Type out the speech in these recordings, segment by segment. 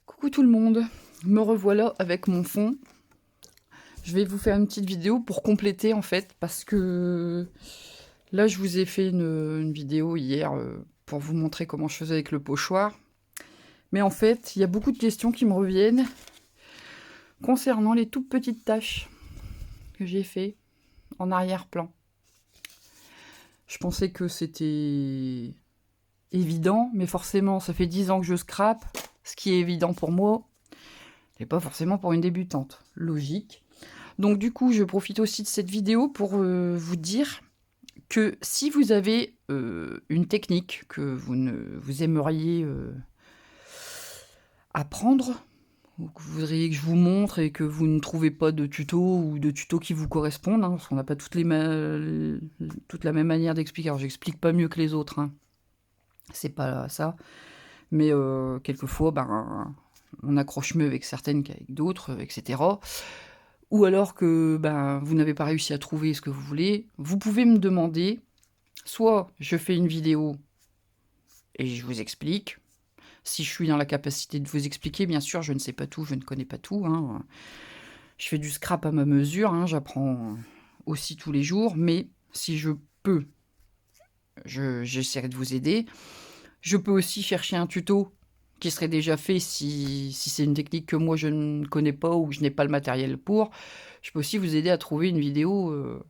Coucou tout le monde, me revoilà avec mon fond. Je vais vous faire une petite vidéo pour compléter en fait, parce que là je vous ai fait une vidéo hier pour vous montrer comment je faisais avec le pochoir. Mais en fait, il y a beaucoup de questions qui me reviennent concernant les toutes petites tâches que j'ai fait en arrière-plan. Je pensais que c'était évident, mais forcément ça fait 10 ans que je scrape. Ce qui est évident pour moi n'est pas forcément pour une débutante. Logique. Donc du coup, je profite aussi de cette vidéo pour vous dire que si vous avez une technique que vous aimeriez apprendre, ou que vous voudriez que je vous montre et que vous ne trouvez pas de tuto ou de tuto qui vous correspondent, hein, parce qu'on n'a pas toute la même manière d'expliquer. Alors j'explique pas mieux que les autres, hein. C'est pas ça. Mais quelquefois, on accroche mieux avec certaines qu'avec d'autres, etc. Ou alors que vous n'avez pas réussi à trouver ce que vous voulez, vous pouvez me demander, soit je fais une vidéo et je vous explique. Si je suis dans la capacité de vous expliquer, bien sûr, je ne sais pas tout, je ne connais pas tout, hein. Je fais du scrap à ma mesure, hein, j'apprends aussi tous les jours, mais si je peux, j'essaierai de vous aider. Je peux aussi chercher un tuto qui serait déjà fait si c'est une technique que moi je ne connais pas ou que je n'ai pas le matériel pour. Je peux aussi vous aider à trouver une vidéo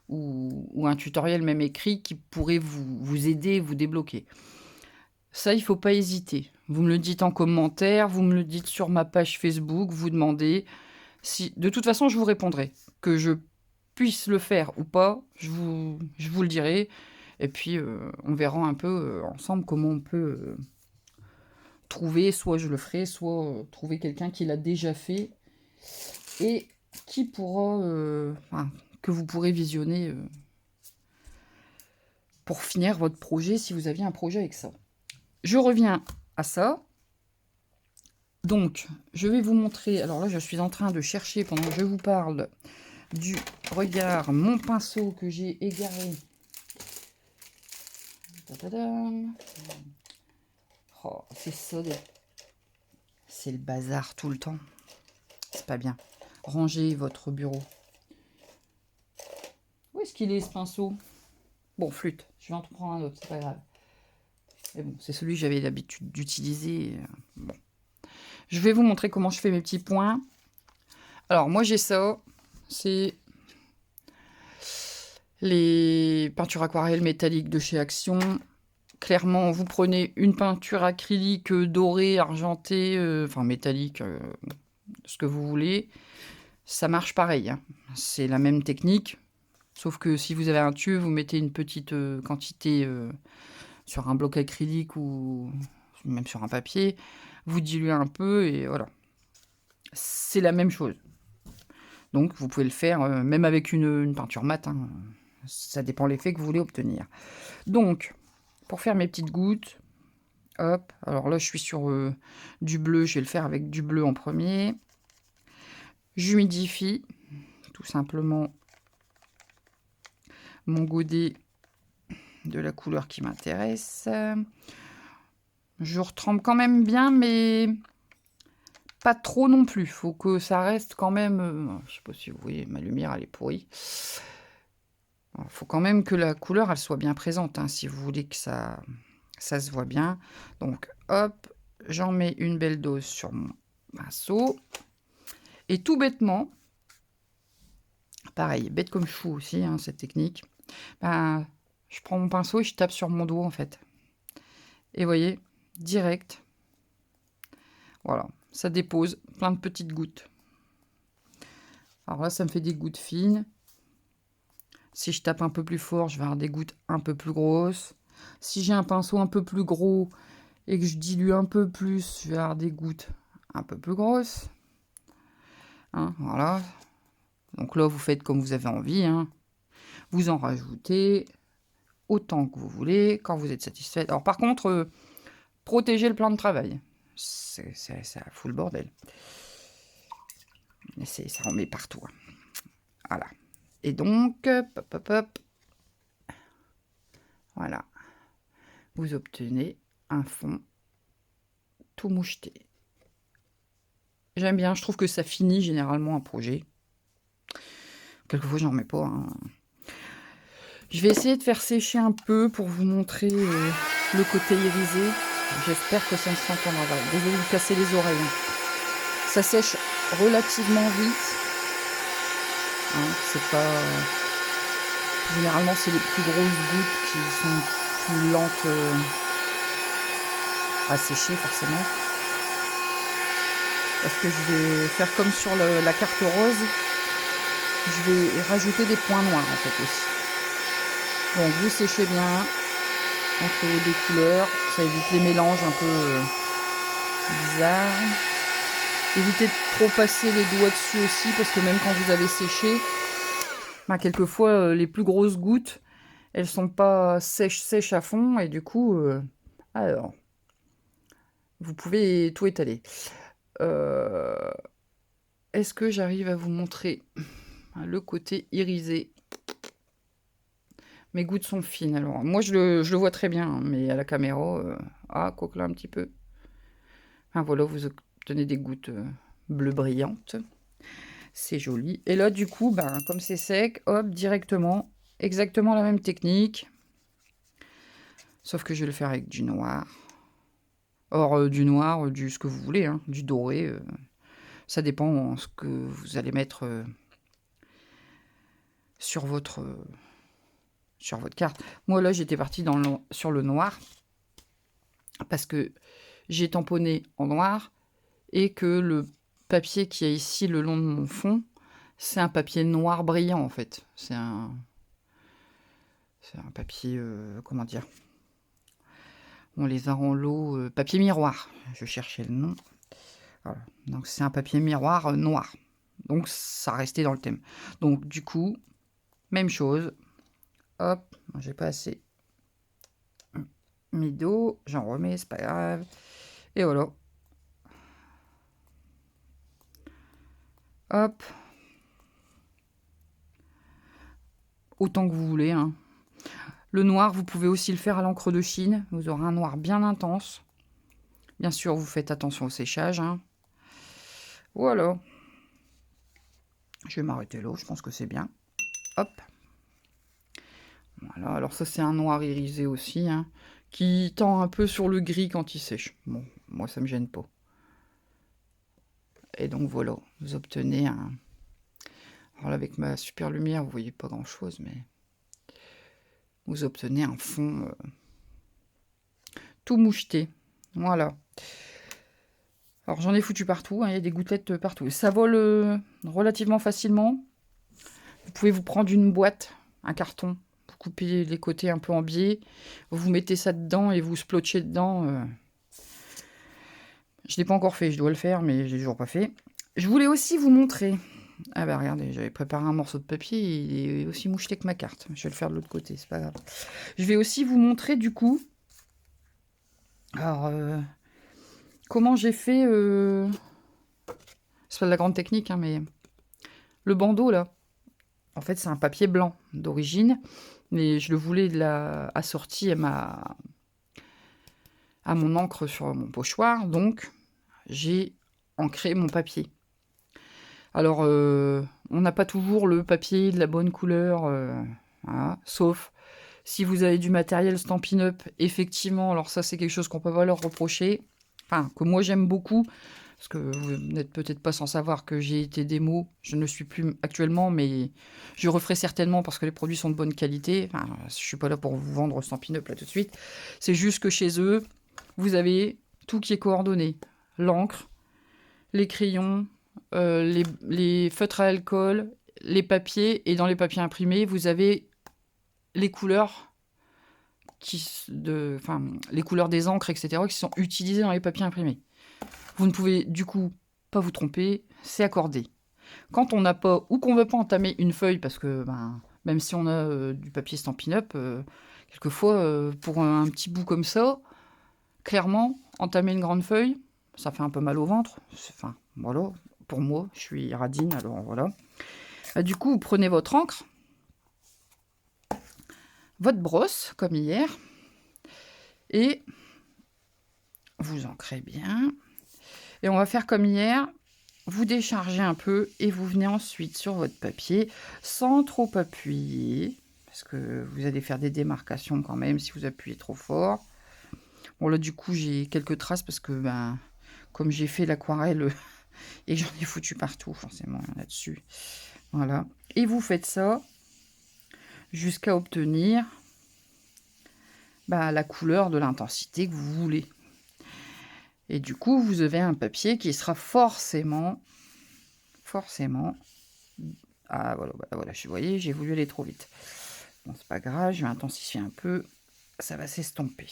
ou un tutoriel même écrit qui pourrait vous aider, vous débloquer. Ça, il ne faut pas hésiter. Vous me le dites en commentaire, vous me le dites sur ma page Facebook, vous demandez. Si, de toute façon, je vous répondrai. Que je puisse le faire ou pas, je vous le dirai. Et puis, on verra un peu ensemble comment on peut trouver, soit je le ferai, soit trouver quelqu'un qui l'a déjà fait et qui pourra, que vous pourrez visionner pour finir votre projet si vous aviez un projet avec ça. Je reviens à ça. Donc, je vais vous montrer. Alors là, je suis en train de chercher pendant que je vous parle du regard mon pinceau que j'ai égaré. Ta-ta-dam. Oh, c'est ça, c'est le bazar tout le temps. C'est pas bien. Rangez votre bureau. Où est-ce qu'il est ce pinceau? Bon, flûte. Je vais en prendre un autre, c'est pas grave. Mais bon, c'est celui que j'avais l'habitude d'utiliser. Bon. Je vais vous montrer comment je fais mes petits points. Alors, moi, j'ai ça. C'est les peintures aquarelles métalliques de chez Action. Clairement, vous prenez une peinture acrylique dorée, argentée, enfin métallique, ce que vous voulez. Ça marche pareil, hein. C'est la même technique. Sauf que si vous avez un tube, vous mettez une petite quantité sur un bloc acrylique ou même sur un papier. Vous diluez un peu et voilà. C'est la même chose. Donc vous pouvez le faire même avec une peinture mat, hein. Ça dépend de l'effet que vous voulez obtenir. Donc, pour faire mes petites gouttes, hop. Alors là, je suis sur du bleu. Je vais le faire avec du bleu en premier. J'humidifie tout simplement mon godet de la couleur qui m'intéresse. Je retrempe quand même bien, mais pas trop non plus. Faut que ça reste quand même... je sais pas si vous voyez, ma lumière, elle est pourrie. Il faut quand même que la couleur, elle soit bien présente, hein, si vous voulez que ça se voit bien. Donc, hop, j'en mets une belle dose sur mon pinceau. Et tout bêtement, pareil, bête comme chou aussi, hein, cette technique, je prends mon pinceau et je tape sur mon doigt, en fait. Et vous voyez, direct, voilà, ça dépose plein de petites gouttes. Alors là, ça me fait des gouttes fines. Si je tape un peu plus fort, je vais avoir des gouttes un peu plus grosses. Si j'ai un pinceau un peu plus gros et que je dilue un peu plus, je vais avoir des gouttes un peu plus grosses. Hein, voilà. Donc là, vous faites comme vous avez envie, hein. Vous en rajoutez autant que vous voulez quand vous êtes satisfait. Alors par contre, protégez le plan de travail. Ça fout le bordel. Ça en met partout, hein. Voilà. Et donc, hop, hop, hop. Voilà. Vous obtenez un fond tout moucheté. J'aime bien, je trouve que ça finit généralement un projet. Quelquefois, j'en remets pas, hein. Je vais essayer de faire sécher un peu pour vous montrer le côté irisé. J'espère que ça ne s'entendra pas. Désolée de vous casser les oreilles, hein. Ça sèche relativement vite. Hein, c'est pas... Généralement, c'est les plus grosses gouttes qui sont plus lentes à sécher, forcément. Parce que je vais faire comme sur la carte rose. Je vais rajouter des points noirs, en fait, aussi. Donc, vous séchez bien entre les deux couleurs. Ça évite les mélanges un peu bizarres. Évitez de trop passer les doigts dessus aussi, parce que même quand vous avez séché, ben, quelquefois, les plus grosses gouttes, elles sont pas sèches à fond, et du coup, alors, vous pouvez tout étaler. Est-ce que j'arrive à vous montrer le côté irisé? Mes gouttes sont fines, alors moi je le vois très bien, hein, mais à la caméra, quoique là un petit peu. Enfin voilà, vous obtenez des gouttes bleues brillantes. C'est joli. Et là, du coup, ben, comme c'est sec, hop, directement, exactement la même technique. Sauf que je vais le faire avec du noir. Or, du noir, ce que vous voulez, hein, du doré. Ça dépend ce que vous allez mettre sur votre carte. Moi, là, j'étais partie sur le noir. Parce que j'ai tamponné en noir. Et que le papier qui est ici le long de mon fond, c'est un papier noir brillant, en fait. C'est un papier, comment dire, on les a en lot, papier miroir, je cherchais le nom. Voilà. Donc c'est un papier miroir noir. Donc ça restait dans le thème. Donc du coup, même chose. Hop, j'ai pas assez mis d'eau, j'en remets, c'est pas grave. Et voilà. Hop. Autant que vous voulez, hein. Le noir, vous pouvez aussi le faire à l'encre de Chine. Vous aurez un noir bien intense. Bien sûr, vous faites attention au séchage, hein. Voilà. Je vais m'arrêter là, je pense que c'est bien. Hop. Voilà, alors ça c'est un noir irisé aussi, hein, qui tend un peu sur le gris quand il sèche. Bon, moi ça me gêne pas. Et donc voilà, vous obtenez un... Alors là, avec ma super lumière, vous voyez pas grand chose, mais... Vous obtenez un fond tout moucheté. Voilà. Alors j'en ai foutu partout, hein, il y a des gouttelettes partout. Ça vole relativement facilement. Vous pouvez vous prendre une boîte, un carton, vous coupez les côtés un peu en biais, vous mettez ça dedans et vous splotchez dedans. Je ne l'ai pas encore fait, je dois le faire, mais je l'ai toujours pas fait. Je voulais aussi vous montrer. Ah bah regardez, j'avais préparé un morceau de papier, il est aussi moucheté que ma carte. Je vais le faire de l'autre côté, c'est pas grave. Je vais aussi vous montrer du coup. Alors, comment j'ai fait... C'est pas de la grande technique, hein, mais... Le bandeau là, en fait c'est un papier blanc d'origine, mais je le voulais assorti à mon encre sur mon pochoir, donc j'ai ancré mon papier. Alors, on n'a pas toujours le papier de la bonne couleur, voilà, sauf si vous avez du matériel Stampin' Up, effectivement, alors ça c'est quelque chose qu'on peut pas leur reprocher, enfin que moi j'aime beaucoup, parce que vous n'êtes peut-être pas sans savoir que j'ai été démo, je ne le suis plus actuellement, mais je referai certainement parce que les produits sont de bonne qualité. Enfin, je suis pas là pour vous vendre Stampin' Up là tout de suite, c'est juste que chez eux, vous avez tout qui est coordonné, l'encre, les crayons, les feutres à alcool, les papiers, et dans les papiers imprimés, vous avez les couleurs les couleurs des encres, etc., qui sont utilisées dans les papiers imprimés. Vous ne pouvez du coup pas vous tromper, c'est accordé. Quand on n'a pas, ou qu'on ne veut pas entamer une feuille, parce que même si on a du papier Stampin' Up, quelquefois, pour un petit bout comme ça, clairement, entamer une grande feuille, ça fait un peu mal au ventre. Enfin, voilà, pour moi, je suis radine, alors voilà. Du coup, vous prenez votre encre, votre brosse, comme hier, et vous ancrez bien. Et on va faire comme hier, vous déchargez un peu et vous venez ensuite sur votre papier sans trop appuyer, parce que vous allez faire des démarcations quand même si vous appuyez trop fort. Bon là du coup j'ai quelques traces parce que ben comme j'ai fait l'aquarelle et que j'en ai foutu partout forcément là-dessus. Voilà. Et vous faites ça jusqu'à obtenir la couleur de l'intensité que vous voulez. Et du coup, vous avez un papier qui sera forcément... Ah voilà, voilà, vous voyez, j'ai voulu aller trop vite. Bon, c'est pas grave, je vais intensifier un peu. Ça va s'estomper.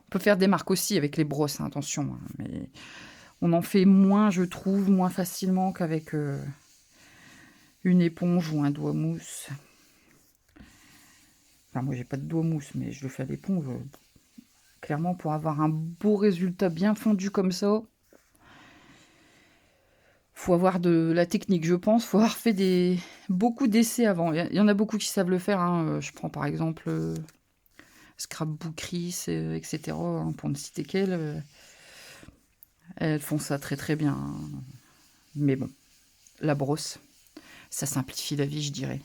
On peut faire des marques aussi avec les brosses, hein, attention. Hein, mais on en fait moins, je trouve, moins facilement qu'avec une éponge ou un doigt mousse. Enfin, moi, j'ai pas de doigt mousse, mais je le fais à l'éponge. Clairement, pour avoir un beau résultat bien fondu comme ça, faut avoir de la technique, je pense. Faut avoir fait beaucoup d'essais avant. Il y en a beaucoup qui savent le faire. Hein. Je prends par exemple Scrapbookery, etc. Hein, pour ne citer qu'elles. Elles font ça très très bien. Hein. Mais bon, la brosse, ça simplifie la vie, je dirais.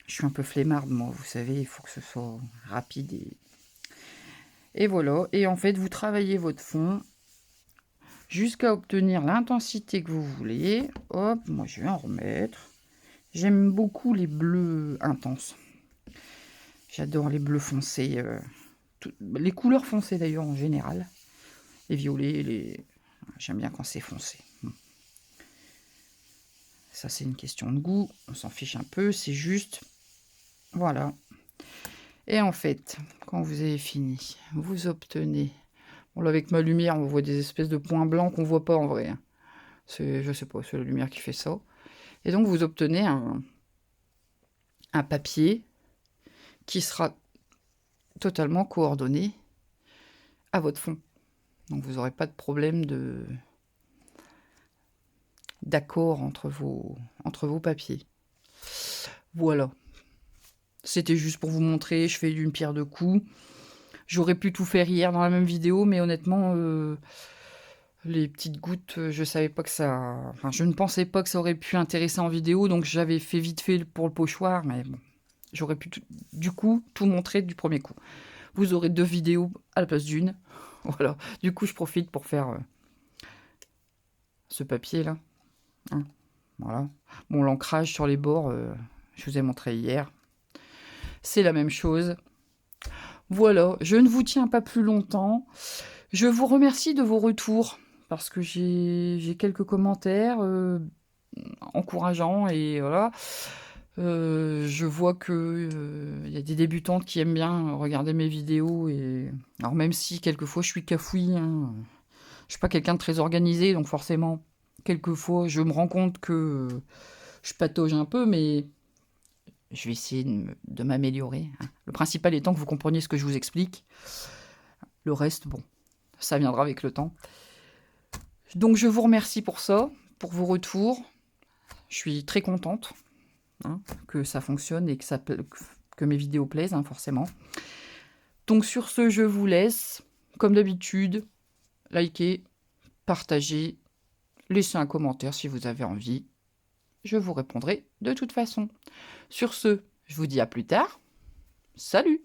Je suis un peu flemmarde, moi, vous savez, il faut que ce soit rapide. Et voilà. Et en fait, vous travaillez votre fond jusqu'à obtenir l'intensité que vous voulez. Hop, moi je vais en remettre. J'aime beaucoup les bleus intenses. J'adore les bleus foncés. Les couleurs foncées d'ailleurs en général. Les violets, j'aime bien quand c'est foncé. Ça c'est une question de goût. On s'en fiche un peu, c'est juste. Voilà. Et en fait, quand vous avez fini, vous obtenez... Bon là avec ma lumière, on voit des espèces de points blancs qu'on voit pas en vrai. Je sais pas, c'est la lumière qui fait ça. Et donc vous obtenez un papier qui sera totalement coordonné à votre fond. Donc vous n'aurez pas de problème d'accord entre vos papiers. Voilà. C'était juste pour vous montrer, je fais d'une pierre deux coups. J'aurais pu tout faire hier dans la même vidéo, mais honnêtement, les petites gouttes, je savais pas que ça... Enfin, je ne pensais pas que ça aurait pu intéresser en vidéo, donc j'avais fait vite fait pour le pochoir, mais bon, j'aurais pu du coup tout montrer du premier coup. Vous aurez 2 vidéos à la place d'une. Voilà. Du coup, je profite pour faire ce papier-là. Hein. Voilà. Bon, l'ancrage sur les bords, je vous ai montré hier. C'est la même chose. Voilà. Je ne vous tiens pas plus longtemps. Je vous remercie de vos retours parce que j'ai quelques commentaires encourageants et voilà. Je vois que y a des débutantes qui aiment bien regarder mes vidéos et alors même si quelquefois je suis cafouille, hein, je suis pas quelqu'un de très organisé donc forcément quelquefois je me rends compte que je patauge un peu mais je vais essayer de m'améliorer. Hein. Le principal étant que vous compreniez ce que je vous explique. Le reste, bon, ça viendra avec le temps. Donc je vous remercie pour ça, pour vos retours. Je suis très contente. Hein, que ça fonctionne et que mes vidéos plaisent, hein, forcément. Donc sur ce, je vous laisse. Comme d'habitude, likez, partagez, laissez un commentaire si vous avez envie. Je vous répondrai de toute façon. Sur ce, je vous dis à plus tard. Salut!